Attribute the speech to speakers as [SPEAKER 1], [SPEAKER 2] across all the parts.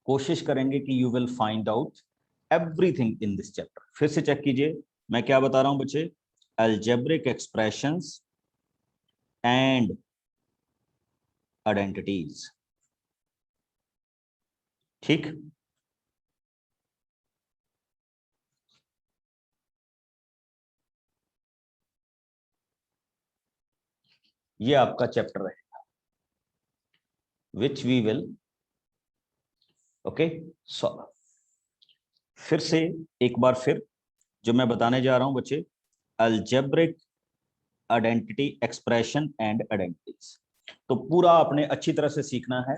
[SPEAKER 1] कोशिश करेंगे कि you will find out everything in this chapter. फिर से चेक कीजिए मैं क्या बता रहा हूं बच्चे, अलजेब्रिक एक्सप्रेशंस एंड आइडेंटिटीज। ठीक, ये आपका चैप्टर रहेगा which we will okay solve. फिर से एक बार फिर जो मैं बताने जा रहा हूं बच्चे, algebraic identity expression and identities, तो पूरा आपने अच्छी तरह से सीखना है।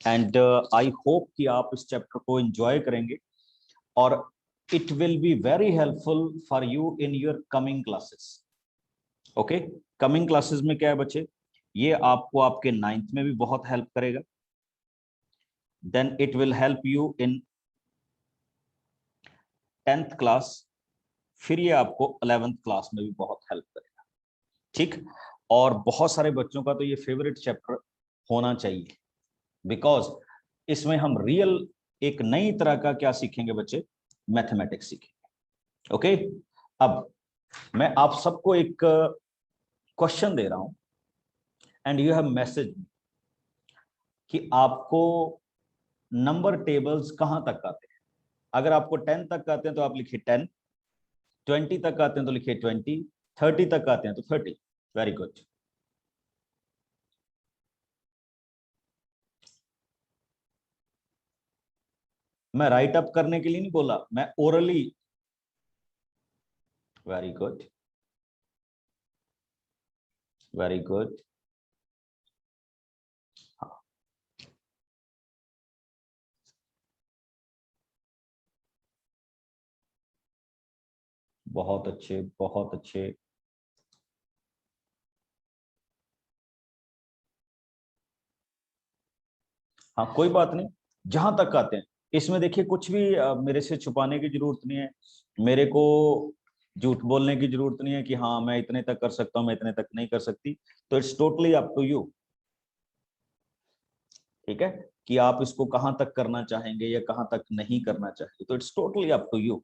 [SPEAKER 1] एंड आई होप कि आप इस चैप्टर को एंजॉय करेंगे और it will be very helpful for you in your coming classes. Okay, coming classes में क्या है बच्चे, ये आपको आपके 9th में भी बहुत हेल्प करेगा, then it will help you in 10th class, फिर ये आपको 11th क्लास में भी बहुत हेल्प करेगा। ठीक, और बहुत सारे बच्चों का तो ये फेवरेट चैप्टर होना चाहिए, बिकॉज इसमें हम रियल एक नई तरह का क्या सीखेंगे बच्चे, मैथमेटिक्स सीखेंगे। ओके, अब मैं आप सबको एक क्वेश्चन दे रहा हूं एंड यू हैव मैसेज कि आपको नंबर टेबल्स कहां तक आते हैं। अगर आपको 10 तक आते हैं तो आप लिखिए 10, 20 तक आते हैं तो लिखिए 20, 30 तक आते हैं तो 30। Very good. मैं राइट अप करने के लिए नहीं बोला, मैं orally. Very good, very good. हाँ, बहुत अच्छे, बहुत अच्छे। हाँ कोई बात नहीं, जहां तक आते हैं इसमें देखिए कुछ भी मेरे से छुपाने की जरूरत नहीं है, मेरे को झूठ बोलने की जरूरत नहीं है कि हाँ मैं इतने तक कर सकता हूँ, मैं इतने तक नहीं कर सकती। तो it's totally up to you. ठीक है, कि आप इसको कहां तक करना चाहेंगे या कहां तक नहीं करना चाहेंगे, तो it's totally up to you.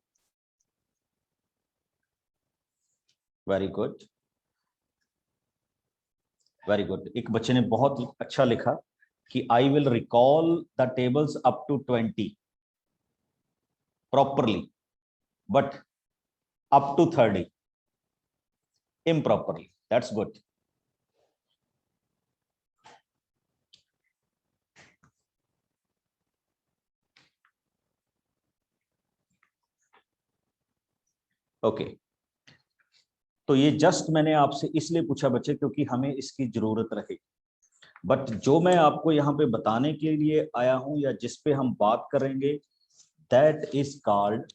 [SPEAKER 1] Very good, very good. एक बच्चे ने बहुत अच्छा लिखा कि I will recall the tables up to 20 properly but up to 30 improperly. That's good. Okay, तो ये जस्ट मैंने आपसे इसलिए पूछा बच्चे क्योंकि हमें इसकी जरूरत रहेगी। बट जो मैं आपको यहाँ पे बताने के लिए आया हूं या जिस पे हम बात करेंगे, that is called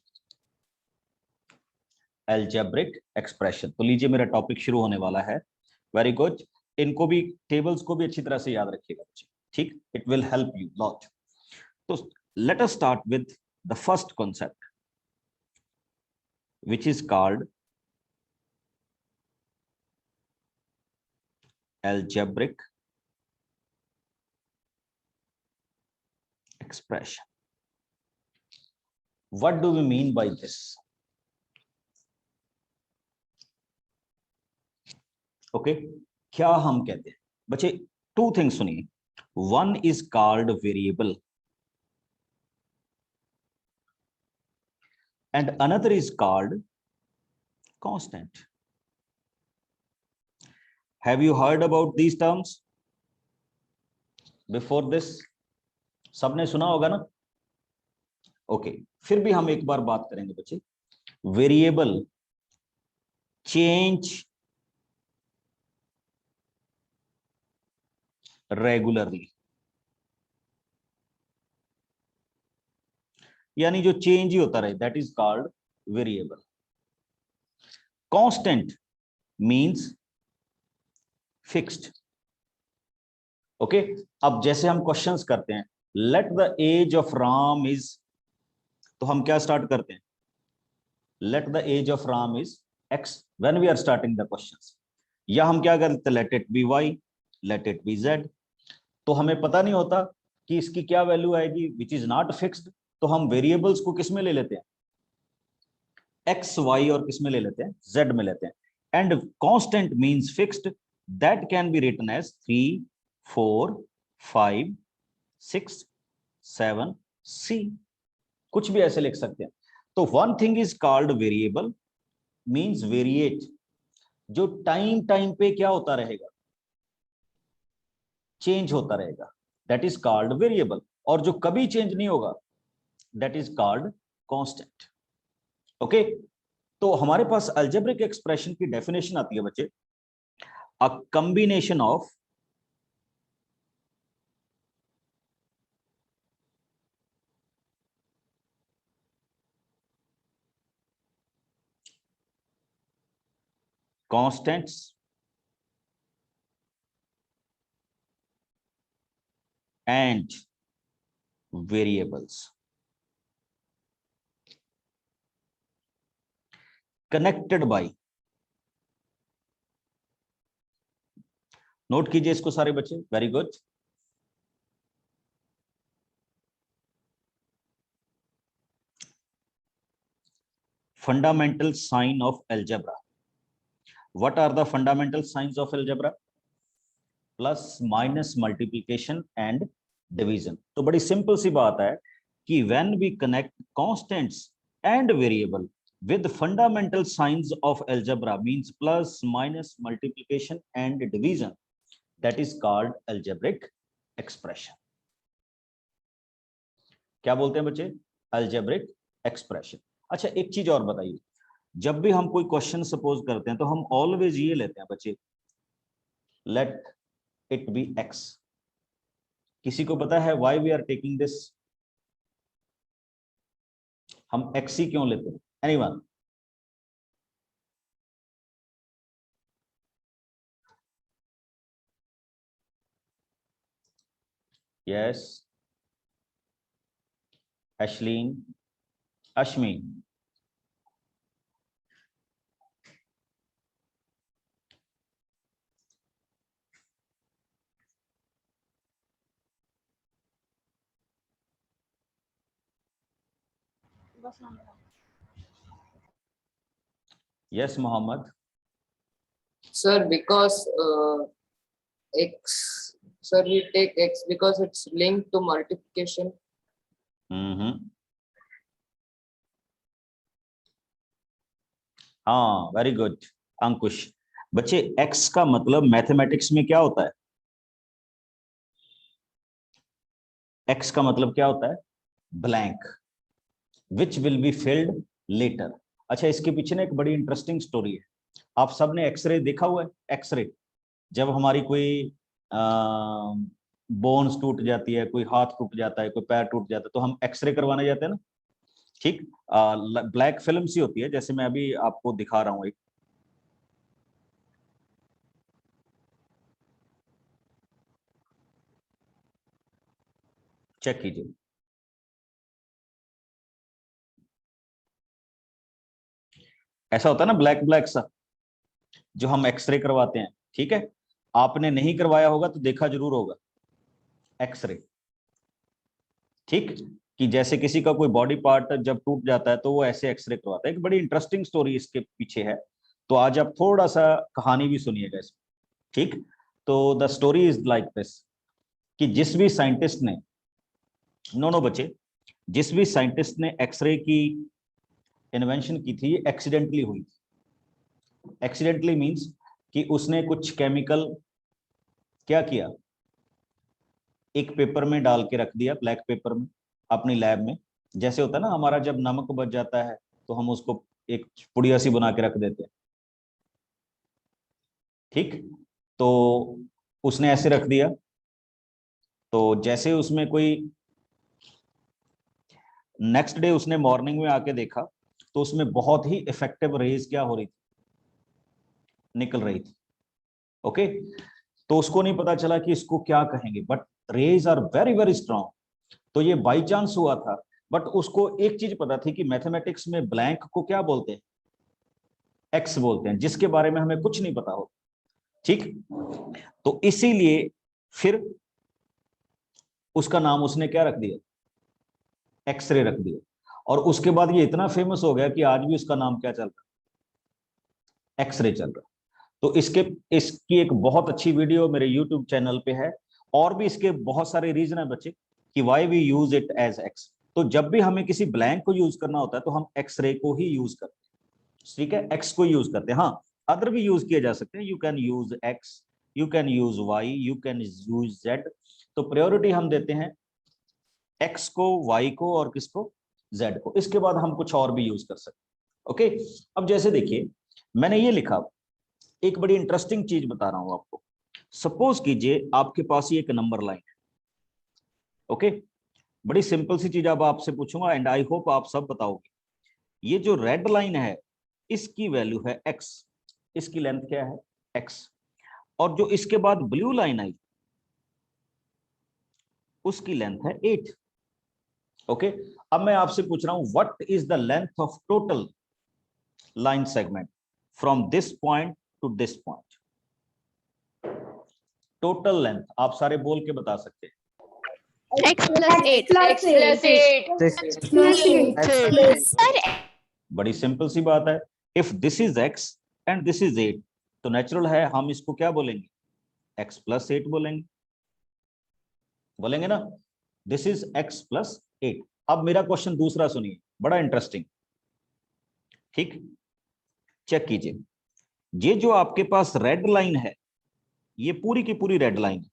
[SPEAKER 1] algebraic expression. तो लीजिए मेरा टॉपिक शुरू होने वाला है। वेरी गुड, इनको भी, टेबल्स को भी अच्छी तरह से याद रखिएगा बच्चे। ठीक, it will help you lot. तो let us start with the first concept which is called algebraic expression. What do we mean by this? Okay, क्या हम कहते हैं बच्चे, टू थिंग्स सुनिए। One is called variable and another is called constant. Have you heard about these terms before this? सबने सुना होगा ना? ओके, फिर भी हम एक बार बात करेंगे बच्चे। वेरिएबल चेंज रेगुलरली, यानी जो चेंज ही होता रहे, that is called variable. Constant means fixed. Okay, अब जैसे हम क्वेश्चंस करते हैं, let the age of Ram is, तो हम क्या स्टार्ट करते हैं, let the age of Ram is X when we are starting the questions. या हम क्या करते हैं, let it be Y, let it be Z. तो हमें पता नहीं होता कि इसकी क्या वैल्यू आएगी विच इज नॉट फिक्स्ड, तो हम वेरिएबल्स को किस में ले लेते हैं, एक्स वाई, और किस में ले लेते हैं, जेड में लेते हैं. And constant means fixed, that can be written as 3, 4, 5, 6, 7, C, कुछ भी ऐसे लिख सकते हैं. तो one thing is called variable, means variate, जो टाइम टाइम पे क्या होता रहेगा, चेंज होता रहेगा, दैट इज कॉल्ड वेरिएबल. और जो कभी चेंज नहीं होगा, that is called constant. Okay, तो हमारे पास अलजेब्रिक एक्सप्रेशन की डेफिनेशन आती है बच्चे, a combination of constants and variables connected by, note कीजिए इसको सारे बच्चे, very good. Fundamental sign of algebra. What are the fundamental signs of algebra? Plus, minus, multiplication and division. तो बड़ी सिंपल सी बात है कि when we connect constants and variable with fundamental signs of algebra means plus, minus, multiplication and division, that is called algebraic expression. क्या बोलते हैं बच्चे? algebraic expression. अच्छा, एक चीज और बताइए, जब भी हम कोई क्वेश्चन सपोज करते हैं तो हम ऑलवेज ये लेते हैं बच्चे, let it be x. किसी को पता है why we are taking this? हम x ही क्यों लेते हैं? Anyone? Yes, Ashleen, Ashmi. Yes, Mohammed.
[SPEAKER 2] Sir, because x, sir, we take x because it's linked to multiplication.
[SPEAKER 1] हाँ, वेरी गुड अंकुश. बच्चे, x का मतलब मैथमेटिक्स में क्या होता है? x का मतलब क्या होता है? Blank, which will be filled letter. अच्छा, इसके पीछे ना एक बड़ी इंटरेस्टिंग स्टोरी है. आप सबने एक्सरे देखा हुआ है? एक्सरे, जब हमारी कोई बोन्स टूट जाती है, कोई हाथ टूट जाता है, कोई पैर टूट जाता है, तो हम एक्सरे करवाने जाते हैं ना. ठीक, ब्लैक फिल्म सी होती है, जैसे मैं अभी आपको दिखा रहा हूँ एक. चेक कीजिए, ऐसा होता है ना ब्लैक ब्लैक सा, जो हम एक्सरे करवाते हैं. ठीक है, आपने नहीं करवाया होगा तो देखा जरूर होगा एक्सरे. ठीक, कि जैसे किसी का कोई बॉडी पार्ट जब टूट जाता है तो वो ऐसे एक्सरे करवाता है. एक बड़ी इंटरेस्टिंग स्टोरी इसके पीछे है, तो आज आप थोड़ा सा कहानी भी सुनिएगा इसमें. ठीक, तो the story is like this, कि जिस भी साइंटिस्ट ने, नो बच्चे, जिस भी साइंटिस्ट ने एक्सरे की इन्वेंशन की थी, एक्सीडेंटली हुई. एक्सीडेंटली मींस कि उसने कुछ केमिकल क्या किया, एक पेपर में डाल के रख दिया, ब्लैक पेपर में, अपनी लैब में. जैसे होता है ना हमारा, जब नमक बच जाता है तो हम उसको एक पुड़िया सी बना के रख देते हैं. ठीक, तो उसने ऐसे रख दिया. तो जैसे उसमें कोई, नेक्स्ट डे उसने मॉर्निंग में आके देखा, तो उसमें बहुत ही इफेक्टिव रेज क्या हो रही थी, निकल रही थी. ओके, तो उसको नहीं पता चला कि इसको क्या कहेंगे, but rays are very very strong. तो ये बाई चांस हुआ था, बट उसको एक चीज पता थी कि मैथमेटिक्स में ब्लैंक को क्या बोलते हैं, एक्स बोलते हैं, जिसके बारे में हमें कुछ नहीं पता हो. ठीक, तो इसीलिए फिर उसका नाम उसने क्या रख दिया, एक्सरे रख दिया, और उसके बाद ये इतना फेमस हो गया कि आज भी उसका नाम क्या चल रहा है, एक्सरे चल रहा है। तो इसकी एक बहुत अच्छी वीडियो मेरे यूट्यूब चैनल पे है, और भी इसके बहुत सारे रीजन है बच्चे कि why we use it as X. तो जब भी हमें किसी ब्लैंक को यूज करना होता है तो हम एक्सरे को ही यूज करते हैं, ठीक है, एक्स को यूज करते हैं। हाँ, अदर भी यूज किए जा सकते हैं, you can use X, you can use Y, you can use Z. तो प्रायोरिटी हम देते हैं एक्स को, वाई को, और किसको, जेड को। इसके बाद हम कुछ और भी यूज कर सकते हैं। ओके, अब जैसे देखिए मैंने ये लिखा, एक बड़ी इंटरेस्टिंग चीज बता रहा हूं आपको। सपोज कीजिए आपके पास ये एक नंबर लाइन है। ओके, बड़ी सिंपल सी चीज अब आपसे पूछूंगा एंड आई होप आप सब बताओगे। ये जो रेड लाइन है इसकी वैल्यू है एक्स, इसकी लेंथ क्या है, एक्स। और जो इसके बाद ब्लू लाइन आई उसकी लेंथ है 8। ओके, अब मैं आपसे पूछ रहा हूं what is the length of total line segment from this point two this point. Total length आप सारे बोल के बता सकते हैं।
[SPEAKER 3] X plus 8.
[SPEAKER 1] बड़ी सिंपल सी बात है, if this is x and this is 8 तो नेचुरल है हम इसको क्या बोलेंगे, x प्लस 8 बोलेंगे, बोलेंगे ना, दिस इज x प्लस 8। अब मेरा क्वेश्चन दूसरा सुनिए, बड़ा इंटरेस्टिंग, ठीक, चेक कीजिए। ये जो आपके पास रेड लाइन है ये पूरी की पूरी red line,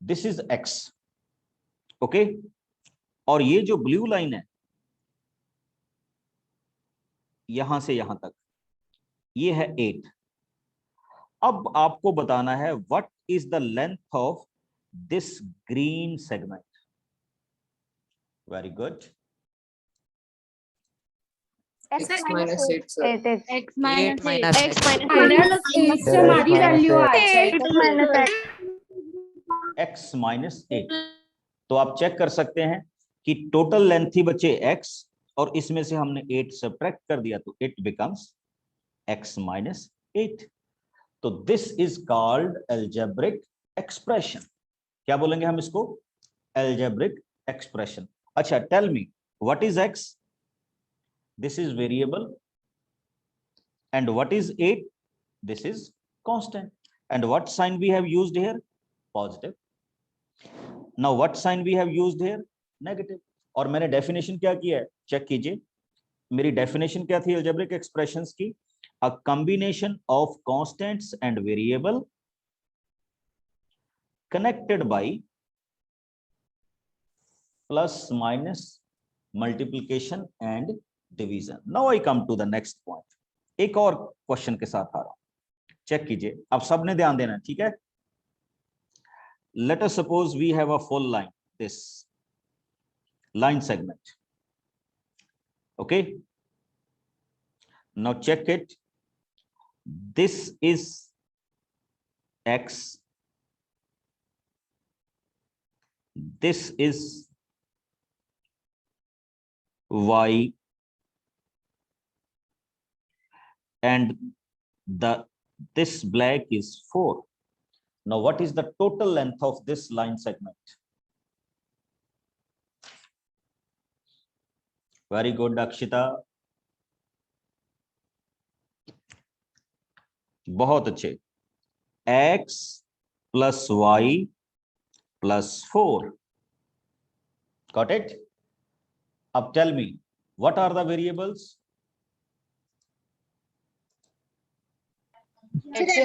[SPEAKER 1] this is x, okay, और ये जो ब्लू लाइन है यहां से यहां तक ये है 8। अब आपको बताना है what is the length of this green segment. Very good,
[SPEAKER 2] X minus 8, sir.
[SPEAKER 3] X minus 8.
[SPEAKER 4] X minus हमारी वैल्यू आ जाएगी
[SPEAKER 1] x माइनस 8। तो आप चेक कर सकते हैं कि टोटल लेंथ थी बच्चे x, और इसमें से हमने 8 सब्ट्रैक्ट कर दिया तो इट बिकम्स x माइनस 8। तो this is called algebraic expression. क्या बोलेंगे हम इसको, एल्जेब्रिक एक्सप्रेशन। अच्छा, tell me what is x, this is variable, and what is 8, this is constant, and what sign we have used here, positive. Now what sign we have used here, negative. और मैंने definition क्या किया है, check कीजिए, मेरी definition क्या थी algebraic expressions की, a combination of constants and variable connected by plus minus multiplication and division. Now I come to the next point, एक और क्वेश्चन के साथ आ रहा हूं, चेक कीजिए, अब सबने ध्यान देना, ठीक है। Let us suppose we have a full line, this line segment, okay, now check it, this is x, this is y, and this black is 4. Now what is the total length of this line segment? Very good, Akshita, बहुत अच्छे, x plus y plus 4, got it? अब tell me what are the variables?
[SPEAKER 3] X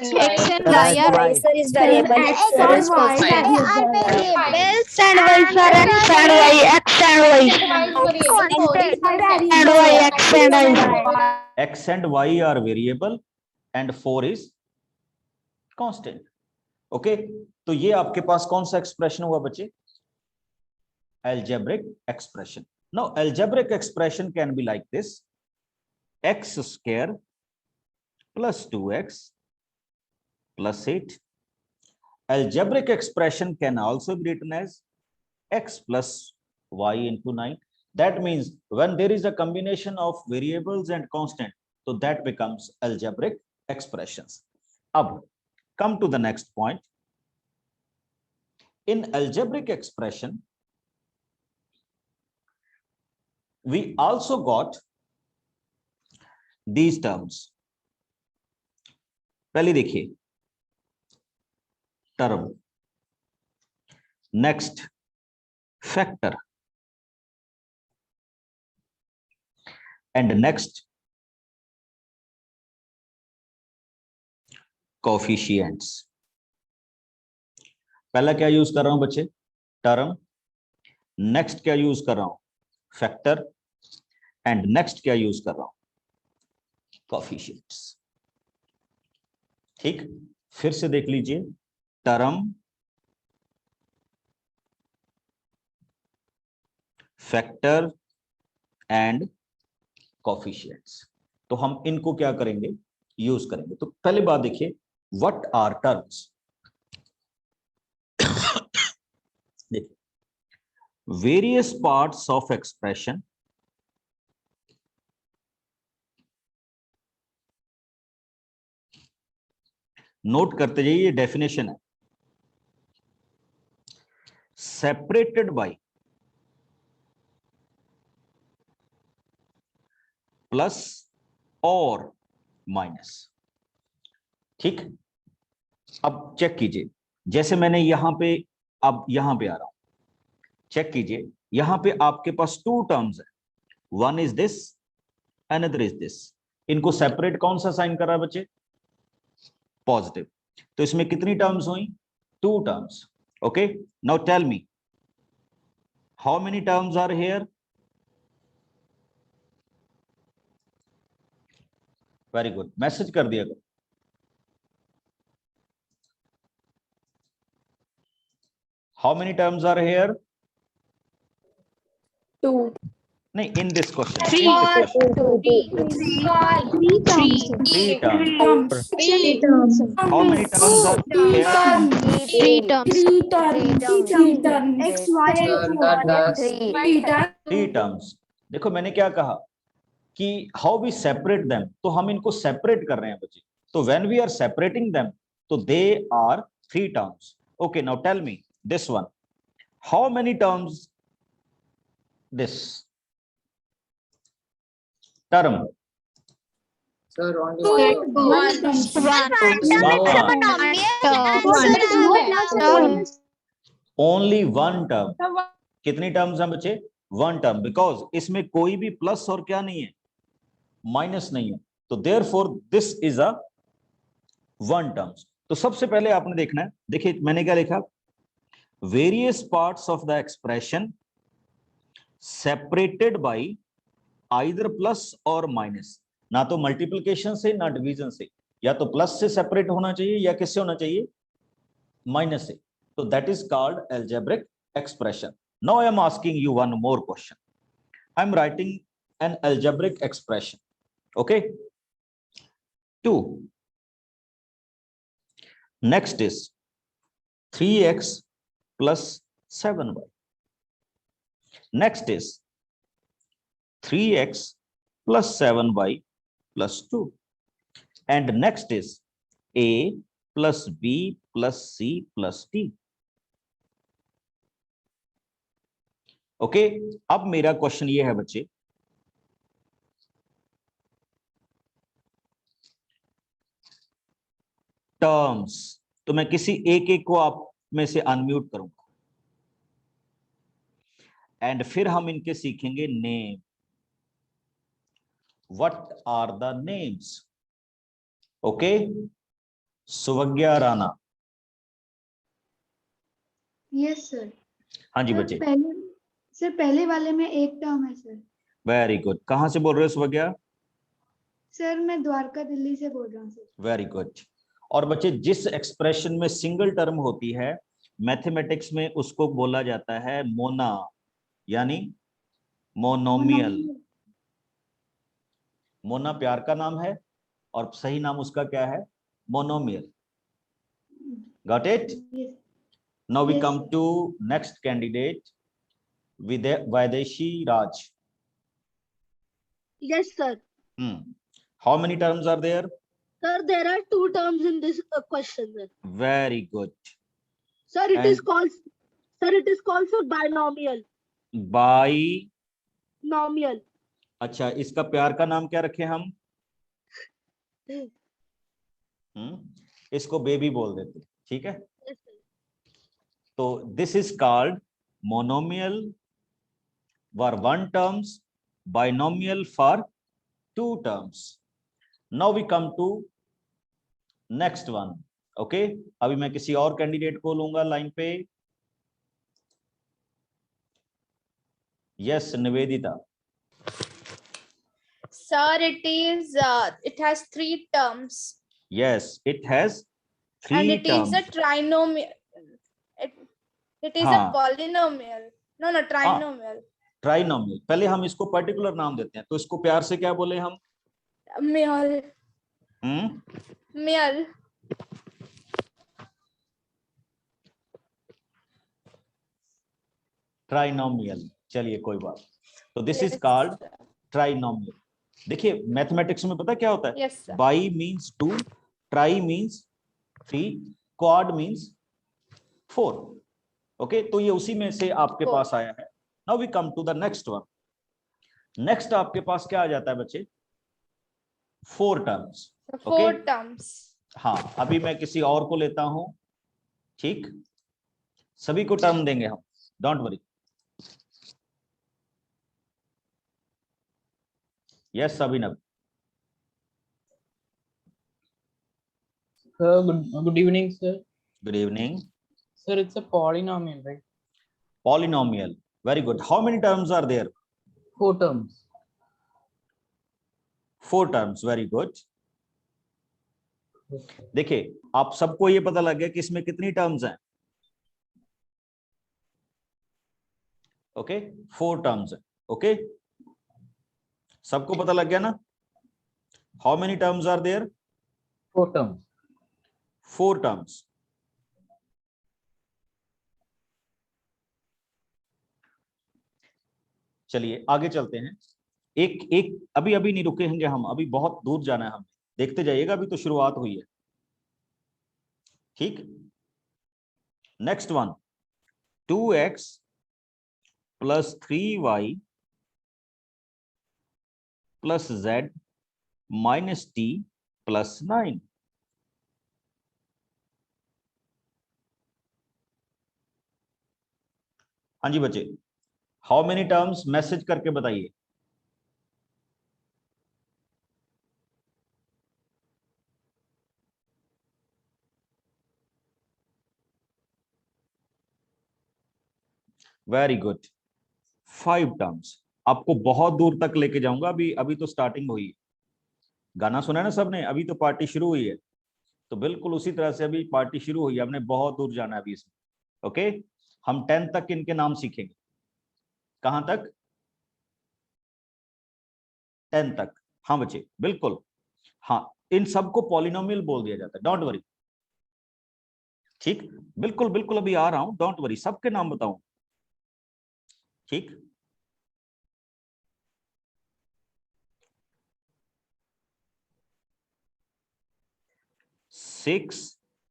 [SPEAKER 3] and Y are
[SPEAKER 4] is variable
[SPEAKER 3] X and Y
[SPEAKER 4] are
[SPEAKER 3] variables and Y are X and Y, X and Y, X and Y.
[SPEAKER 1] X and y are variable and 4 is constant. Okay, तो ये आपके पास कौन सा expression हुआ बच्चे, algebraic expression. Now algebraic expression can be like this, x square plus 2x plus 8. Algebraic expression can also be written as x plus y into 9. That means when there is a combination of variables and constant, so that becomes algebraic expressions. Ab come to the next point. In algebraic expression, we also got these terms. पहले देखिए term, next factor, and next coefficients. पहला क्या use कर रहा हूं बच्चे? Term. Next क्या use कर रहा हूं? फैक्टर. एंड नेक्स्ट क्या यूज कर रहा हूं? कोएफिशिएंट्स. ठीक, फिर से देख लीजिए. Term, factor and coefficients. तो हम इनको क्या करेंगे? यूज करेंगे. तो पहली बात देखिए, व्हाट आर टर्म्स. देखिए, various parts of expression note करते जाइए, ये डेफिनेशन है. सेपरेटेड बाय प्लस और माइनस. ठीक, अब चेक कीजिए. जैसे मैंने यहां पे, अब यहां पे आ रहा हूं. चेक कीजिए, यहां पे आपके पास टू टर्म्स है. One is this, another is this. इनको सेपरेट कौन सा साइन कर रहा है बच्चे? पॉजिटिव. तो इसमें कितनी टर्म्स हुई? Two terms. Okay, now tell me how many terms are here? Very good, message कर दिया करो. How many terms are here?
[SPEAKER 4] Two.
[SPEAKER 1] नहीं, in this question.
[SPEAKER 3] Three.
[SPEAKER 1] In this question.
[SPEAKER 3] Three
[SPEAKER 1] Three terms.
[SPEAKER 4] Three terms.
[SPEAKER 1] How many terms are
[SPEAKER 4] Three
[SPEAKER 1] here?
[SPEAKER 4] terms.
[SPEAKER 3] Three terms.
[SPEAKER 4] Three terms. Three terms.
[SPEAKER 2] X, Y, and Z.
[SPEAKER 4] Three terms.
[SPEAKER 1] Three terms. देखो मैंने क्या कहा कि how we separate them. तो हम इनको separate कर रहे हैं बच्चे. तो when we are separating them, तो they are three terms. Okay, now tell me this one. How many terms this term?
[SPEAKER 2] Sir, only
[SPEAKER 4] One.
[SPEAKER 1] Only one term. कितनी टर्म्स हैं बच्चे? One term. बिकॉज इसमें कोई भी प्लस और क्या नहीं है? माइनस नहीं है. तो therefore this is a one terms. तो सबसे पहले आपने देखना है, देखिए मैंने क्या लिखा? Various parts of the expression separated by either plus और माइनस. ना तो मल्टीप्लिकेशन से ना डिवीजन से. या तो प्लस से सेपरेट होना चाहिए या किससे होना चाहिए? माइनस से. तो that is called algebraic expression. Now I am asking you one more question. I am writing an algebraic expression. Okay? 2. Next is 3x plus 7y. Next is 3x plus 7y plus 2. And next is a plus b plus c plus d. Okay, अब मेरा question ये है बच्चे, terms. तो मैं किसी एक एक को आप में से अनम्यूट करूंगा एंड फिर हम इनके सीखेंगे name. What are the names? Okay, Suvagya Rana.
[SPEAKER 5] Yes sir.
[SPEAKER 1] हाँ जी बच्चे.
[SPEAKER 5] पहले वाले में एक टर्म है सर.
[SPEAKER 1] Very good. कहां से बोल रहे हो सुवज्ञा?
[SPEAKER 5] सर मैं द्वारका दिल्ली से बोल रहा हूँ सर.
[SPEAKER 1] Very good. और बच्चे, जिस एक्सप्रेशन में सिंगल टर्म होती है मैथमेटिक्स में उसको बोला जाता है मोना, यानी मोनोमियल. मोना प्यार का नाम है और सही नाम उसका क्या है? Monomial. Got it? Now we come to next candidate, Vaideshi Raj.
[SPEAKER 6] Yes, sir.
[SPEAKER 1] How many terms are there?
[SPEAKER 6] Sir, there are two terms in this question. Sir.
[SPEAKER 1] Very good.
[SPEAKER 6] Sir, it is called. Sir, it is called for binomial. Nomial.
[SPEAKER 1] अच्छा, इसका प्यार का नाम क्या रखे हम? इसको baby बोल देते, ठीक है।
[SPEAKER 6] Yes, sir.
[SPEAKER 1] तो this is called monomial for one terms, binomial for two terms. Now we come to next one. Okay, अभी मैं किसी और कैंडिडेट को लूंगा लाइन पे। Yes, Nivedita.
[SPEAKER 7] Sir, it has three terms.
[SPEAKER 1] Yes, it has
[SPEAKER 7] And
[SPEAKER 1] three
[SPEAKER 7] it is a
[SPEAKER 1] terms.
[SPEAKER 7] trinomial. It is a
[SPEAKER 1] हाँ,
[SPEAKER 7] polynomial. No, trinomial.
[SPEAKER 1] Trinomial. पहले हम इसको पर्टिकुलर नाम देते हैं, तो इसको प्यार से क्या बोले हम?
[SPEAKER 7] Mial.
[SPEAKER 1] हम्म
[SPEAKER 7] Mial.
[SPEAKER 1] ट्राइनोमियल। चलिए कोई बात। तो this is
[SPEAKER 7] Yes,
[SPEAKER 1] called
[SPEAKER 7] sir.
[SPEAKER 1] Trinomial. देखिए मैथमेटिक्स में पता क्या होता है?
[SPEAKER 7] Yes, sir.
[SPEAKER 1] By means 2, try means 3, quad means 4। Okay, तो ये उसी में से आपके
[SPEAKER 7] Four.
[SPEAKER 1] पास आया है। Now we come to the next one. Next आपके पास क्या आ जाता है बच्चे? 4 terms.
[SPEAKER 7] So, four
[SPEAKER 1] Okay.
[SPEAKER 7] terms.
[SPEAKER 1] हाँ, अभी मैं किसी और को लेता हूं, ठीक। सभी को टर्म देंगे हम, don't worry. Yes Abhinav.
[SPEAKER 8] Good evening, sir.
[SPEAKER 1] Good evening.
[SPEAKER 8] Sir, it's a polynomial, right?
[SPEAKER 1] Polynomial, very good. How many terms are there?
[SPEAKER 8] 4 terms.
[SPEAKER 1] 4 terms, very good. देखिए आप सबको ये पता लग गया कि इसमें कितनी टर्म्स हैं? ओके, 4 टर्म्स है। ओके, सबको पता लग गया ना? How many terms are there?
[SPEAKER 8] 4 terms.
[SPEAKER 1] 4 terms. चलिए आगे चलते हैं। एक एक अभी अभी नहीं रुकेंगे हम, अभी बहुत दूर जाना है हमें। देखते जाइएगा, अभी तो शुरुआत हुई है, ठीक। Next one, 2x plus 3y plus z minus t plus 9। हाँ जी बच्चे, हाउ मेनी टर्म्स? मैसेज करके बताइए। Very good, 5 terms. आपको बहुत दूर तक लेके जाऊंगा, अभी अभी तो स्टार्टिंग हुई है। गाना सुना है ना सबने? अभी तो पार्टी शुरू हुई है, तो बिल्कुल उसी तरह से अभी पार्टी शुरू हुई है, हमने बहुत दूर जाना है अभी इसमें। ओके, हम 10 तक इनके नाम सीखेंगे। कहां तक? 10 तक। हाँ बच्चे बिल्कुल, हाँ, इन सबको पॉलिनोमियल बोल दिया जाता है, डोंट वरी, ठीक। बिल्कुल बिल्कुल, अभी आ रहा हूं, डोंट वरी, सबके नाम बताऊं, ठीक। Six,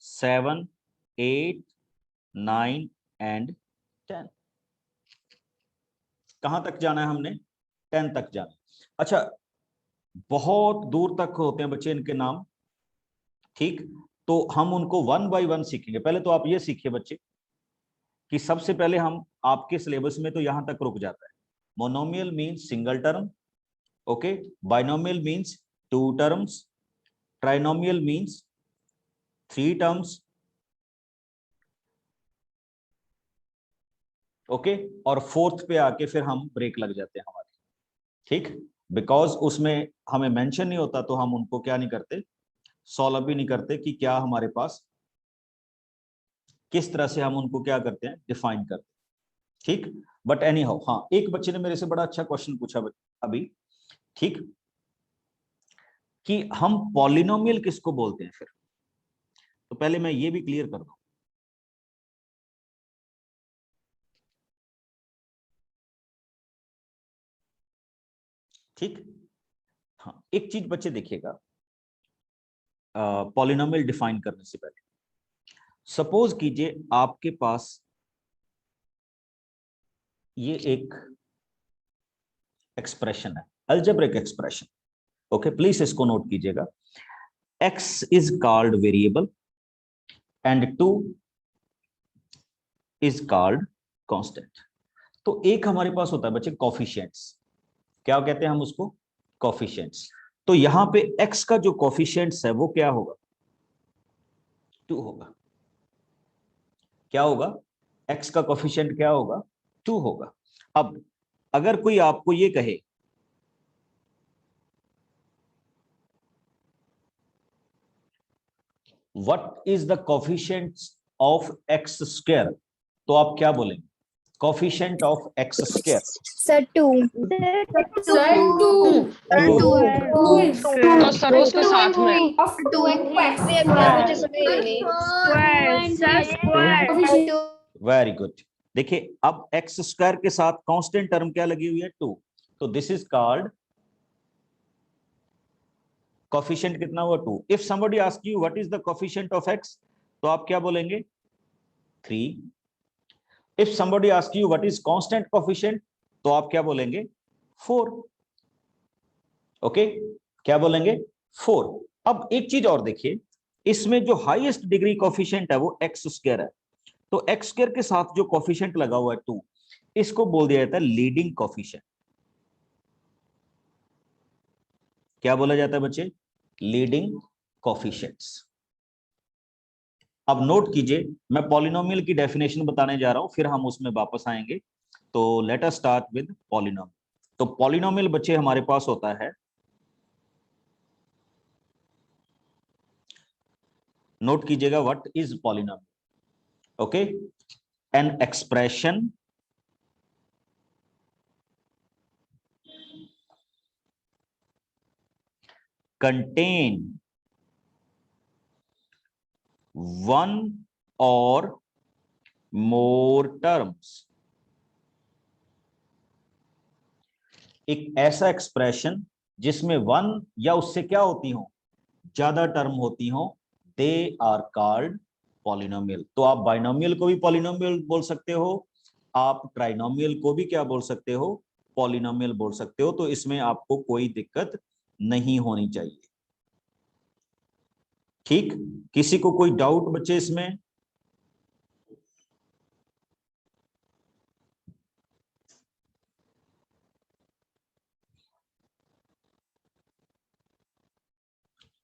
[SPEAKER 1] 7, 8, 9 and 10। कहां तक जाना है हमने? 10 तक जाना है। अच्छा, बहुत दूर तक होते हैं बच्चे इनके नाम, ठीक। तो हम उनको 1 बाय 1 सीखेंगे। पहले तो आप ये सीखिए बच्चे कि सबसे पहले हम आपके सिलेबस में तो यहां तक रुक जाता है। Monomial means single term, okay. Binomial means 2 terms, trinomial means 3 terms, okay. और फोर्थ पे आके फिर हम ब्रेक लग जाते हैं हमारे, ठीक। बिकॉज उसमें हमें मेंशन नहीं होता, तो हम उनको क्या नहीं करते, सॉल्व भी नहीं करते कि क्या हमारे पास, किस तरह से हम उनको क्या करते हैं, डिफाइन करते हैं, ठीक। बट एनी हाउ, हाँ, एक बच्चे ने मेरे से बड़ा अच्छा क्वेश्चन पूछा अभी, ठीक, कि हम पॉलिनोमियल किसको बोलते हैं फिर। तो पहले मैं ये भी क्लियर कर दूं, ठीक। हाँ, एक चीज बच्चे देखिएगा, पॉलिनोमियल डिफाइन करने से पहले सपोज कीजिए आपके पास ये एक एक्सप्रेशन है, अलजेब्रिक एक्सप्रेशन। ओके, प्लीज इसको नोट कीजिएगा। x is called variable and 2 is called constant. तो एक हमारे पास होता है बच्चे कोफिशिएंट्स, क्या कहते हैं हम उसको, कोफिशिएंट्स। तो यहां पे x का जो कोफिशिएंट्स है वो क्या होगा, 2 होगा। क्या होगा, x का कोफिशिएंट क्या होगा, 2 होगा। अब अगर कोई आपको ये कहे what is the coefficient of x square, तो आप क्या बोलेंगे, coefficient of x square.
[SPEAKER 7] Sir, 2.
[SPEAKER 4] Sir, 2. Two is
[SPEAKER 3] तो सर उसके साथ में
[SPEAKER 4] of 2
[SPEAKER 1] वेरी गुड। देखिए अब x स्क्वायर के साथ कांस्टेंट टर्म क्या लगी हुई है, 2, तो दिस इज कॉल्ड कोफिशिएंट कितना हुआ, 2। If somebody ask you what is the coefficient of x, तो आप क्या बोलेंगे, 3। If somebody ask you what is constant coefficient, तो आप क्या बोलेंगे, 4। ओके, क्या बोलेंगे, 4। अब एक चीज और देखिए, इसमें जो हाईएस्ट डिग्री कोफिशिएंट है वो x स्क्वायर है, तो x स्क्वायर के साथ जो कोफिशिएंट लगा हुआ है 2, इसको बोल दिया जाता है लीडिंग कोफिशिएंट। क्या बोला जाता है बच्चे, लीडिंग कोफिशिएंट्स। अब नोट कीजिए, मैं पॉलिनोमियल की डेफिनेशन बताने जा रहा हूं, फिर हम उसमें वापस आएंगे। तो let us start with polynomial. तो पॉलिनोमियल बच्चे हमारे पास होता है, नोट कीजिएगा what is polynomial. Okay, an expression contain one or more terms। एक ऐसा एक्सप्रेशन जिसमें 1 या उससे क्या होती हो, ज्यादा टर्म होती हो, दे आर कॉल्ड पॉलिनोमियल। तो आप बाइनोमियल को भी पॉलिनोमियल बोल सकते हो, आप ट्राइनोमियल को भी क्या बोल सकते हो, पॉलिनोमियल बोल सकते हो। तो इसमें आपको कोई दिक्कत नहीं होनी चाहिए। ठीक, किसी को कोई डाउट बच्चे इसमें,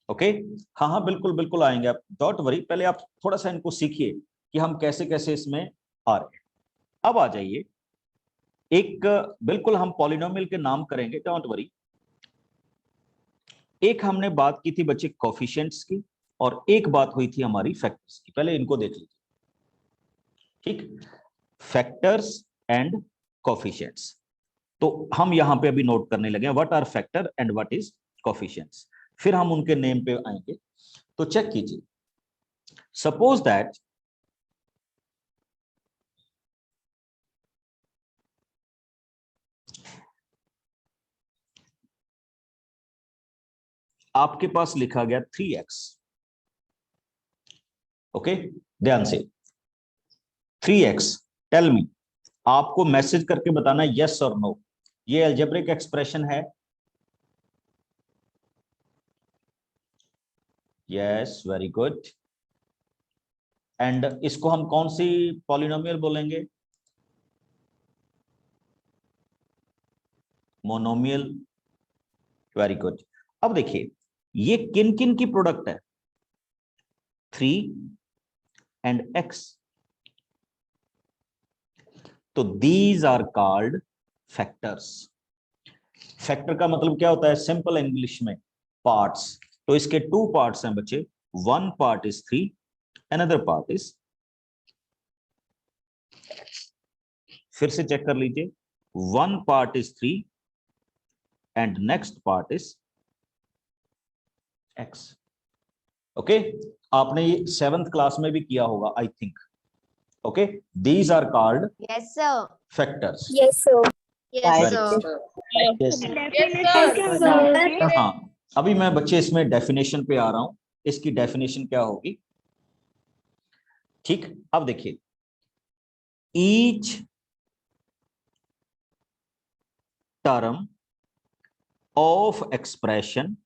[SPEAKER 1] ओके? हाँ हाँ बिल्कुल बिल्कुल आएंगे आप, डोंट वरी। पहले आप थोड़ा सा इनको सीखिए कि हम कैसे कैसे इसमें आ रहे हैं। अब आ जाइए, एक बिल्कुल हम पॉलिनोमियल के नाम करेंगे, डोंट वरी। एक हमने बात की थी बच्चे कोफिशिएंट्स की, और एक बात हुई थी हमारी फैक्टर्स की। पहले इनको देख लीजिए, ठीक, फैक्टर्स एंड कोफिशिएंट्स। तो हम यहां पे अभी नोट करने लगे, what are factor and what is coefficients, फिर हम उनके नेम पे आएंगे। तो चेक कीजिए, सपोज दैट आपके पास लिखा गया 3x। ओके, ध्यान से, 3x, टेल मी, आपको मैसेज करके बताना यस और नो, ये अलजेब्रिक एक्सप्रेशन है, यस, वेरी गुड। एंड इसको हम कौन सी पॉलिनोमियल बोलेंगे, मोनोमियल, वेरी गुड। अब देखिए ये किन किन की प्रोडक्ट है, 3 एंड x, तो these are called factors. Factor का मतलब क्या होता है, सिंपल इंग्लिश में, पार्ट्स। तो इसके 2 पार्ट्स हैं बच्चे, 1 part is 3, another part is, फिर से चेक कर लीजिए, 1 part is 3 and next part is x। Okay, आपने ये 7th क्लास में भी किया होगा I think. Okay, these are called
[SPEAKER 7] Yes, sir.
[SPEAKER 1] Factors.
[SPEAKER 7] Yes, sir. Yes, sir.
[SPEAKER 1] हाँ, अभी मैं बच्चे इसमें डेफिनेशन पे आ रहा हूं, इसकी डेफिनेशन क्या होगी, ठीक। अब देखिए, each term of expression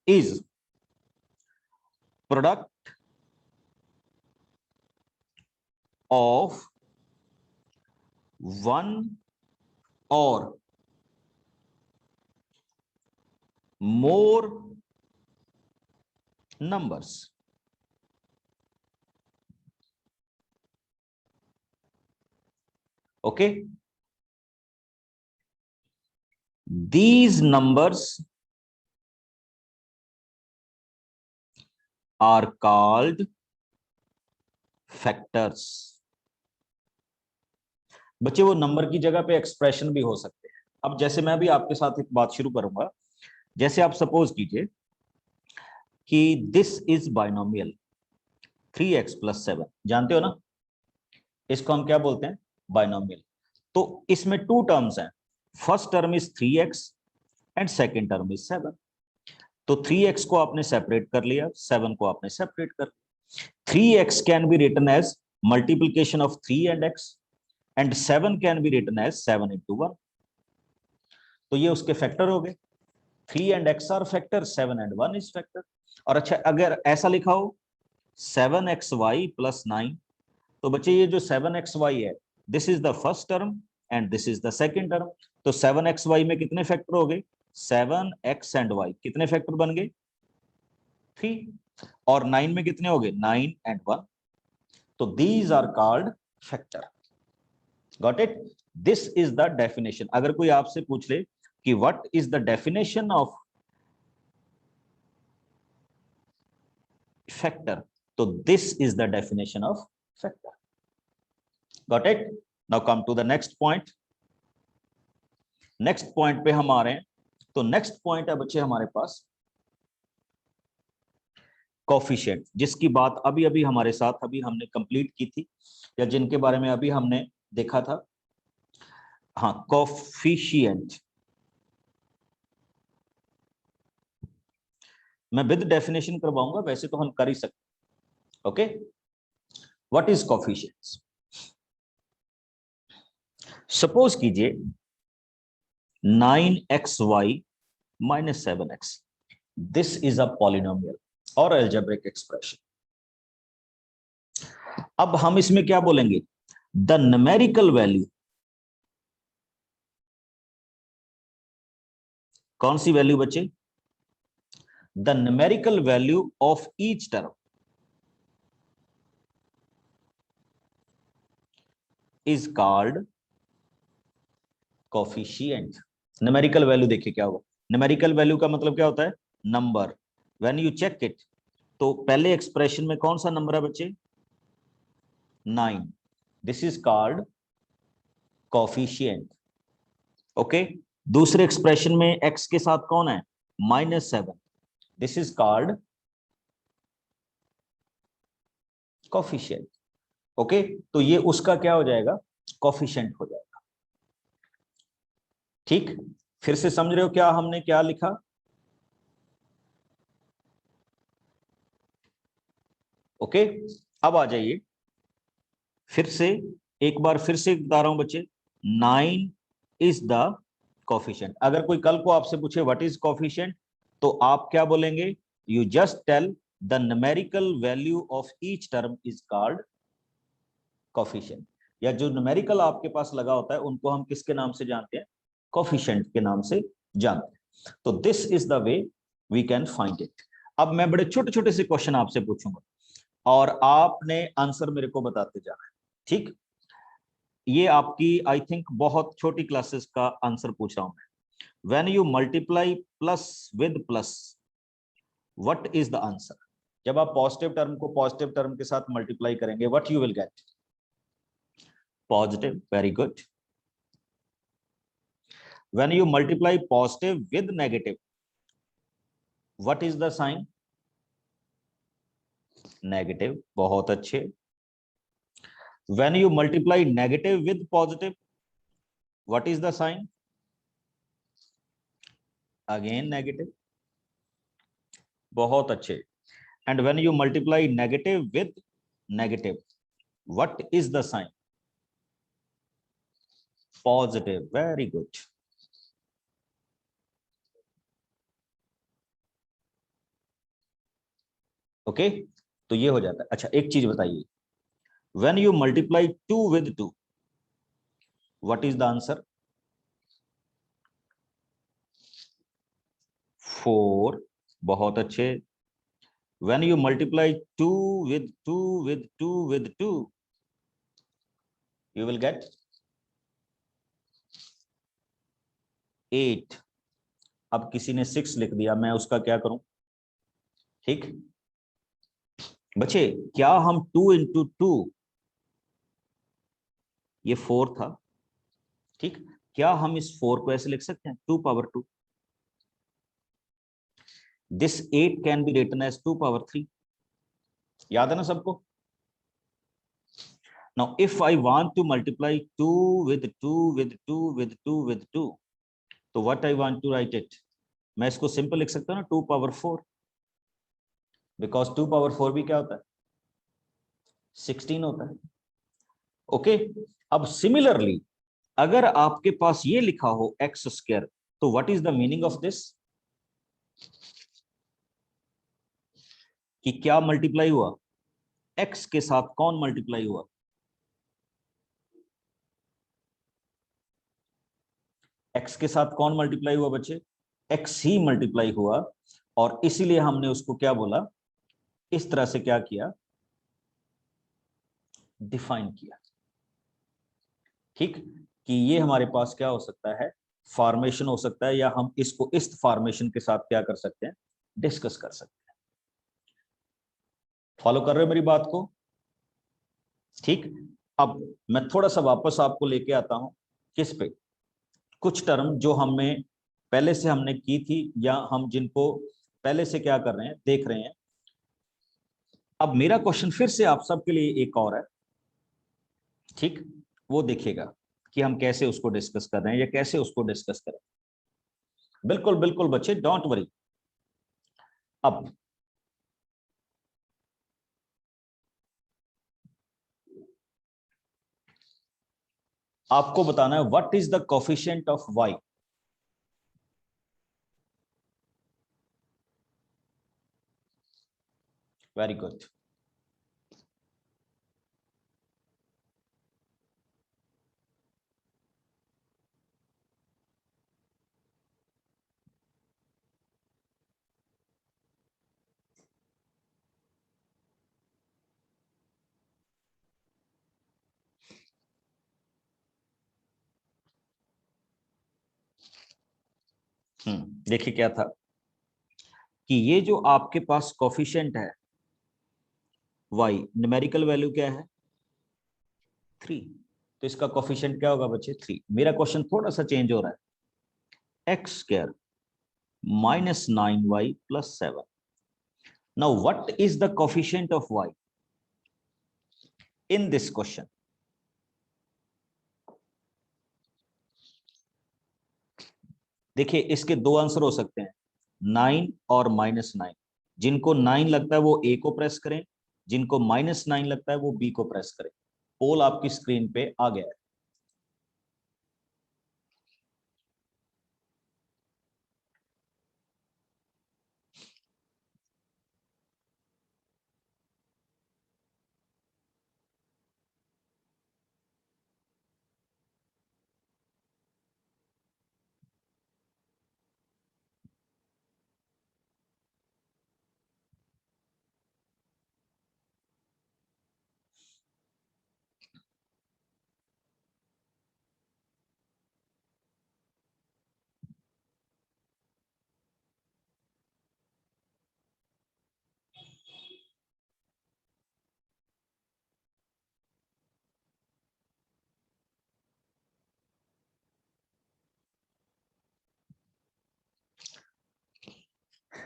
[SPEAKER 1] is product of one or more numbers. Okay, these numbers are called factors. बच्चे वो नंबर की जगह पे एक्सप्रेशन भी हो सकते हैं। अब जैसे मैं भी आपके साथ एक बात शुरू करूंगा, जैसे आप सपोज कीजिए कि दिस इज बाइनोमियल 3x + 7, जानते हो ना, इसको हम क्या बोलते हैं, बाइनोमियल। तो इसमें 2 टर्म्स हैं, first term is 3x and second term is 7। तो 3x को आपने सेपरेट कर लिया, 7 को आपने सेपरेट कर लिया। 3x can be written as multiplication of 3 and x and 7 can be written as 7 into 1. तो ये उसके फैक्टर हो गए। 3 and x are factor, 7 and 1 is factor. और अच्छा अगर ऐसा लिखा हो 7xy + 9, तो बच्चे ये जो 7xy है, this is the first term and this is the second term. तो 7xy में कितने फैक्टर हो गए, 7x and y, कितने फैक्टर बन गए, 3। और 9 में कितने हो गए, 9 and 1। तो these are called factor. Got it? This is the definition. अगर कोई आपसे पूछ ले कि what is the definition of factor, तो this is the definition of factor. Got it? Now come to the next point. Next point पे हम आ रहे हैं। तो next point है बच्चे हमारे पास कोफिशिएंट, जिसकी बात अभी अभी हमारे साथ अभी हमने कंप्लीट की थी, या जिनके बारे में अभी हमने देखा था। हाँ, कोफिशिएंट मैं विद डेफिनेशन करवाऊंगा, वैसे तो हम कर ही सकते। Okay, what is coefficients? Suppose कीजिए 9xy - 7x, this is a polynomial और अलजेब्रिक एक्सप्रेशन। अब हम इसमें क्या बोलेंगे, द न्यूमेरिकल वैल्यू, कौन सी वैल्यू बच्चे, the numerical value of each term is called coefficient. Numerical value देखिए क्या होगा, न्यूमेरिकल वैल्यू का मतलब क्या होता है, number. When you check it, तो पहले एक्सप्रेशन में कौन सा नंबर है बच्चे, 9, this is called coefficient. Okay, दूसरे एक्सप्रेशन में x के साथ कौन है, -7, this is called coefficient. Okay, तो ये उसका क्या हो जाएगा, कोफिशिएंट हो जाएगा। ठीक, फिर से समझ रहे हो क्या हमने क्या लिखा, ओके। अब आ जाइए, फिर से एक बार फिर से बता रहा हूं बच्चे, 9 इज द कोफिशिएंट। अगर कोई कल को आपसे पूछे व्हाट इज कोफिशिएंट, तो आप क्या बोलेंगे, you just tell the numerical value of each term is called coefficient. या जो न्यूमेरिकल आपके पास लगा होता है उनको हम किसके नाम से जानते हैं, कोफिशिएंट के नाम से जानते हैं। तो this is the way we can find it. अब मैं बड़े छोटे छोटे से क्वेश्चन आपसे पूछूंगा और आपने आंसर मेरे को बताते जाना है, ठीक। ये आपकी आई थिंक बहुत छोटी क्लासेस का आंसर पूछ रहा हूं मैं। When you multiply plus with plus, what is the answer? जब आप पॉजिटिव टर्म को पॉजिटिव टर्म के साथ मल्टीप्लाई करेंगे, what you will get, positive. Very good. When you multiply positive with negative, what is the sign, negative. बहुत अच्छे। When you multiply negative with positive, what is the sign? Again negative. बहुत अच्छे। And when you multiply negative with negative, what is the sign? Positive, very good. Okay, तो ये हो जाता है। अच्छा, एक चीज बताइए, when you multiply 2 with 2, what is the answer? 4। बहुत अच्छे। When you multiply 2 with 2 with 2 with 2, you will get 8। अब किसी ने 6 लिख दिया, मैं उसका क्या करूं? ठीक बच्चे, क्या हम 2 into 2, ये 4 था, ठीक, क्या हम इस 4 को ऐसे लिख सकते हैं 2 power 2? This 8 can be written as 2 power 3। याद है ना सबको? Now if I want to multiply 2 with 2 with 2 with 2 with 2, तो what I want to write it? मैं इसको सिंपल लिख सकता हूं ना 2 power 4, बिकॉज 2 power 4 भी क्या होता है? 16 होता है। ओके, अब सिमिलरली अगर आपके पास ये लिखा हो एक्स स्क्वायर, तो what is the meaning of this? कि क्या मल्टीप्लाई हुआ? एक्स के साथ कौन मल्टीप्लाई हुआ? एक्स के साथ कौन मल्टीप्लाई हुआ बच्चे? एक्स ही मल्टीप्लाई हुआ, और इसीलिए हमने उसको क्या बोला, इस तरह से क्या किया, डिफाइन किया। ठीक, कि ये हमारे पास क्या हो सकता है, फॉर्मेशन हो सकता है, या हम इसको इस फॉर्मेशन के साथ क्या कर सकते हैं, डिस्कस कर सकते हैं। फॉलो कर रहे हो मेरी बात को? ठीक, अब मैं थोड़ा सा वापस आपको लेके आता हूं किस पे, कुछ टर्म जो हमें पहले से हमने की थी, या हम जिनको पहले से क्या कर रहे हैं, देख रहे हैं। अब मेरा क्वेश्चन फिर से आप सबके लिए एक और है, ठीक, वो देखिएगा कि हम कैसे उसको डिस्कस कर रहे हैं, या कैसे उसको डिस्कस करें। बिल्कुल बिल्कुल बच्चे, डोंट वरी। अब आपको बताना है what is the coefficient of Y. Very good. देखिए क्या था कि ये जो आपके पास कोफिशिएंट है y, न्यूमेरिकल वैल्यू क्या है 3, तो इसका कोफिशिएंट क्या होगा बच्चे 3। मेरा क्वेश्चन थोड़ा सा चेंज हो रहा है, x square minus 9y plus 7। Now what is the coefficient of y in this question? देखिए इसके दो आंसर हो सकते हैं, 9 और -9। जिनको 9 लगता है वो ए को प्रेस करें, जिनको -9 लगता है वो बी को प्रेस करें। पोल आपकी स्क्रीन पे आ गया है।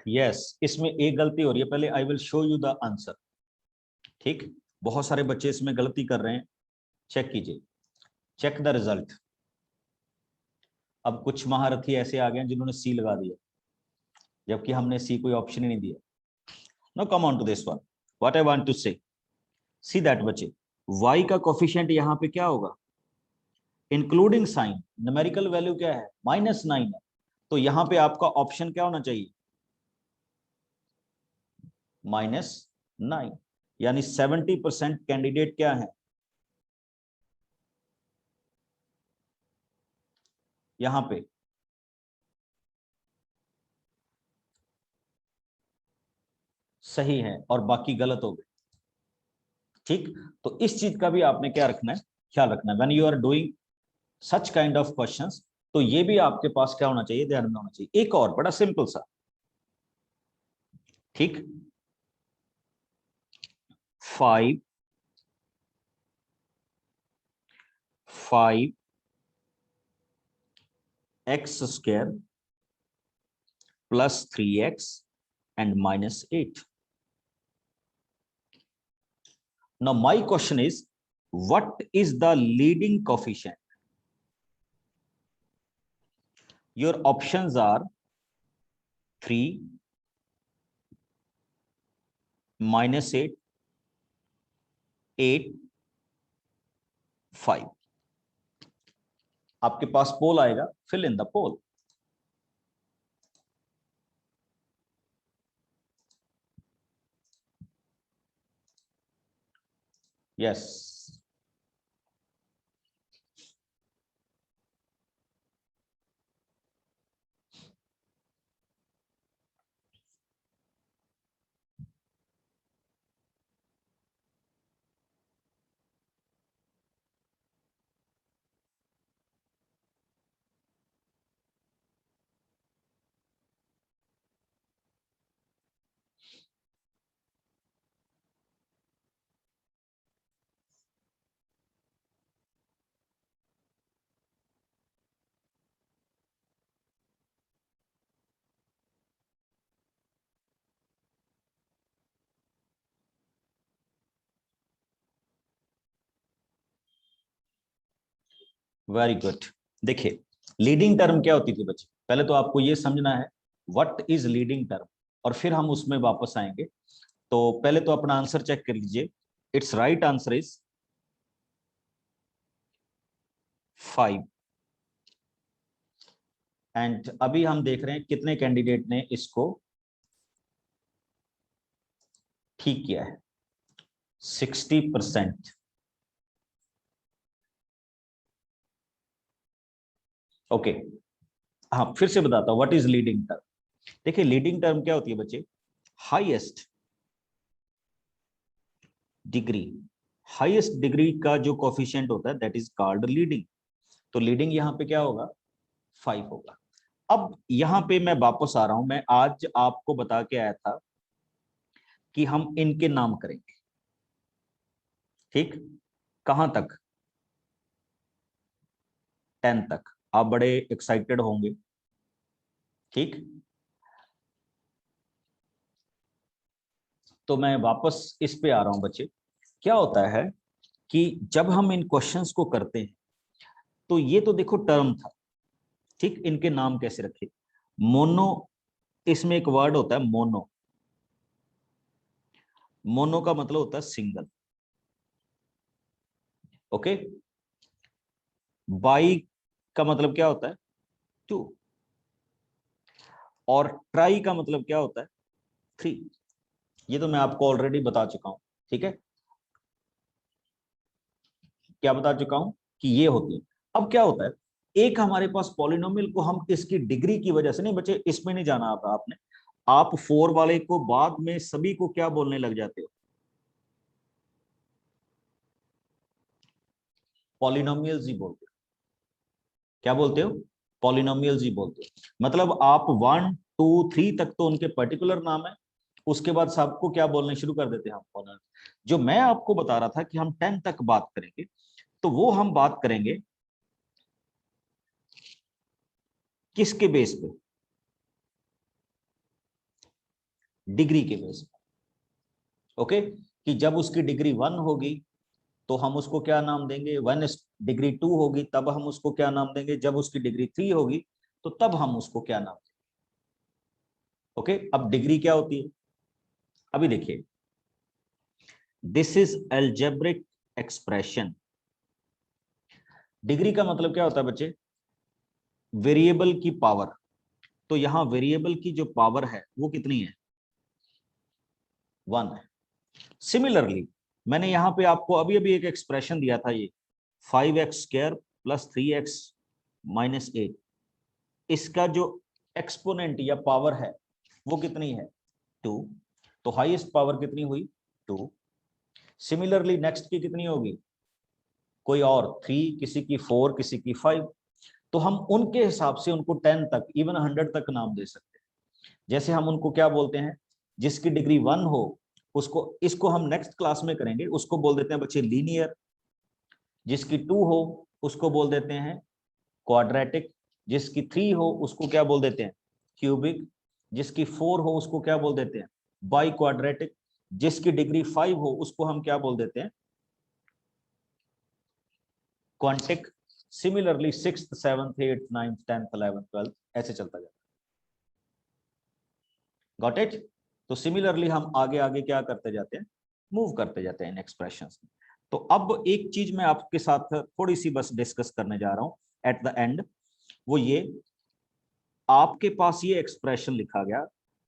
[SPEAKER 1] यस, इसमें एक गलती हो रही है, पहले I will show you the answer. ठीक, बहुत सारे बच्चे इसमें गलती कर रहे हैं, चेक कीजिए, चेक द रिजल्ट। अब कुछ महारथी ऐसे आ गए हैं जिन्होंने सी लगा दिया, जबकि हमने सी कोई ऑप्शन ही नहीं दिया। No, come on to this one, what I want to say, see that बच्चे, y का कोफिशिएंट यहाँ पे क्या होगा इंक्लूडिंग साइन, न्यूमेरिकल वैल्यू क्या है, -9 है, तो यहां पे आपका ऑप्शन क्या होना चाहिए, -9, यानी 70% कैंडिडेट क्या है यहां पे, सही है और बाकी गलत हो गए। ठीक, तो इस चीज का भी आपने क्या रखना है, ख्याल रखना है। When you are doing such kind of questions, तो ये भी आपके पास क्या होना चाहिए, ध्यान में होना चाहिए। एक और बड़ा सिंपल सा, ठीक, 5x² + 3x and -8. Now my question is, what is the leading coefficient? Your options are 3, -8, 8, 5. आपके पास पोल आएगा, fill in the poll. Yes. Very good. देखिए, लीडिंग टर्म क्या होती थी बच्चे, पहले तो आपको ये समझना है व्हाट इज लीडिंग टर्म, और फिर हम उसमें वापस आएंगे। तो पहले तो अपना आंसर चेक कर लीजिए। It's right answer is 5। And अभी हम देख रहे हैं कितने कैंडिडेट ने इसको ठीक किया है, 60%। ओके, हाँ फिर से बताता हूं व्हाट इज लीडिंग टर्म। देखिए, लीडिंग टर्म क्या होती है बच्चे, हाईएस्ट डिग्री, हाईएस्ट डिग्री का जो कोफिशिएंट होता है दैट इज कॉल्ड लीडिंग। तो लीडिंग यहां पे क्या होगा, 5 होगा। अब यहां पे मैं वापस आ रहा हूं, मैं आज आपको बता के आया था कि हम इनके नाम करेंगे, ठीक, कहां तक, 10 तक। आप बड़े एक्साइटेड होंगे, ठीक। तो मैं वापस इस पे आ रहा हूं बच्चे। क्या होता है कि जब हम इन क्वेश्चंस को करते हैं, तो ये तो देखो टर्म था, ठीक, इनके नाम कैसे रखे, मोनो, इसमें एक वर्ड होता है मोनो, मोनो का मतलब होता है सिंगल, ओके। बाई का मतलब क्या होता है, 2, और ट्राई का मतलब क्या होता है, 3। ये तो मैं आपको ऑलरेडी बता चुका हूं, ठीक है, क्या बता चुका हूं कि ये होती है। अब क्या होता है, एक हमारे पास पॉलिनोमियल को हम इसकी डिग्री की वजह से नहीं, बच्चे इसमें नहीं जाना आप, आपने, आप 4 वाले को बाद में सभी को क्या बोलने लग जाते हो, पॉलिनोमियल्स ही बोलते हो। क्या बोलते हो, पॉलिनोमियल्स ही बोलते हो। मतलब आप 1, 2, 3 तक तो उनके पर्टिकुलर नाम है, उसके बाद सबको क्या बोलने शुरू कर देते हैं हम पॉलिनोमियल। जो मैं आपको बता रहा था कि हम 10 तक बात करेंगे, तो वो हम बात करेंगे किसके बेस पे, डिग्री के बेस पे, ओके। कि जब उसकी डिग्री 1 होगी तो हम उसको क्या नाम देंगे, 1 डिग्री 2 होगी तब हम उसको क्या नाम देंगे, जब उसकी डिग्री 3 होगी तो तब हम उसको क्या नाम देंगे, ओके। अब डिग्री क्या होती है, अभी देखिए, this is algebraic expression degree का मतलब क्या होता है बच्चे? वेरिएबल की पावर। तो यहां वेरिएबल की जो पावर है वो कितनी है? 1 है। सिमिलरली मैंने यहां पे आपको अभी अभी एक एक्सप्रेशन दिया था, ये 5x² + 3x - 8, इसका जो एक्सपोनेंट या पावर है वो कितनी है? 2। तो हाईएस्ट पावर कितनी हुई? 2। सिमिलरली नेक्स्ट की कितनी होगी? कोई और 3, किसी की 4, किसी की 5। तो हम उनके हिसाब से उनको 10 तक, इवन 100 तक नाम दे सकते हैं। जैसे हम उनको क्या बोलते हैं? जिसकी डिग्री 1 हो उसको, इसको हम नेक्स्ट क्लास में करेंगे, उसको बोल देते हैं बच्चे लीनियर। जिसकी 2 हो उसको बोल देते हैं क्वाड्रेटिक। जिसकी 3 हो उसको क्या बोल देते हैं? क्यूबिक। जिसकी 4 हो उसको क्या बोल देते हैं? By quadratic. जिसकी डिग्री 5 हो उसको हम क्या बोल देते हैं? क्वांटिक। Similarly 6th 7th 8th 9th 10th 11th 12th ऐसे चलता जाता है। Got it? तो सिमिलरली हम आगे आगे क्या करते जाते हैं? मूव करते जाते हैं इन एक्सप्रेशंस में। तो अब एक चीज मैं आपके साथ थोड़ी सी बस डिस्कस करने जा रहा हूं एट द एंड, वो ये, आपके पास ये एक्सप्रेशन लिखा गया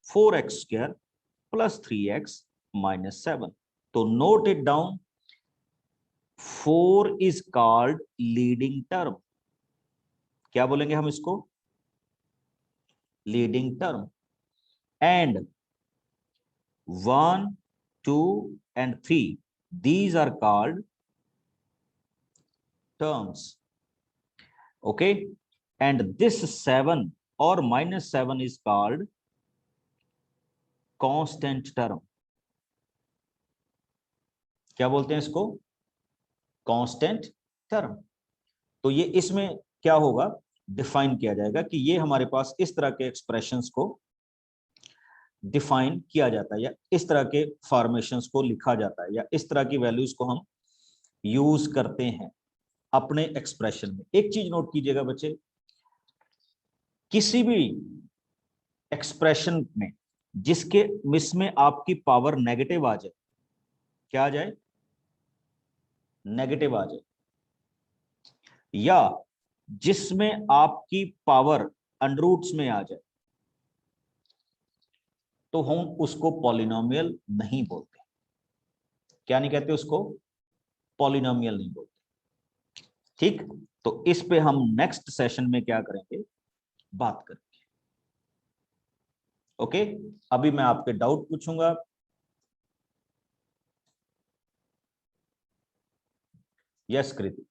[SPEAKER 1] 4x² + 3x - 7। तो note it down, 4 is called leading term. क्या बोलेंगे हम इसको? Leading term. And 1, 2 and 3, these are called terms. Okay, and this 7 or -7 is called constant term. क्या बोलते हैं इसको? Constant term. तो ये इसमें क्या होगा? डिफाइन किया जाएगा कि ये हमारे पास इस तरह के एक्सप्रेशंस को डिफाइन किया जाता है, या इस तरह के फॉर्मेशंस को लिखा जाता है, या इस तरह की वैल्यूज को हम यूज करते हैं अपने एक्सप्रेशन में। एक चीज नोट कीजिएगा बच्चे, किसी भी एक्सप्रेशन में जिसके जिसमें आपकी पावर नेगेटिव आ जाए, क्या आ जाए? नेगेटिव आ जाए, या जिसमें आपकी पावर अंडररूट्स में आ जाए, तो हम उसको पॉलिनोमियल नहीं बोलते। क्या नहीं कहते उसको? पॉलिनोमियल नहीं बोलते। ठीक, तो इस पे हम नेक्स्ट सेशन में क्या करेंगे? बात करेंगे। ओके, अभी मैं आपके डाउट पूछूंगा। यस कृति।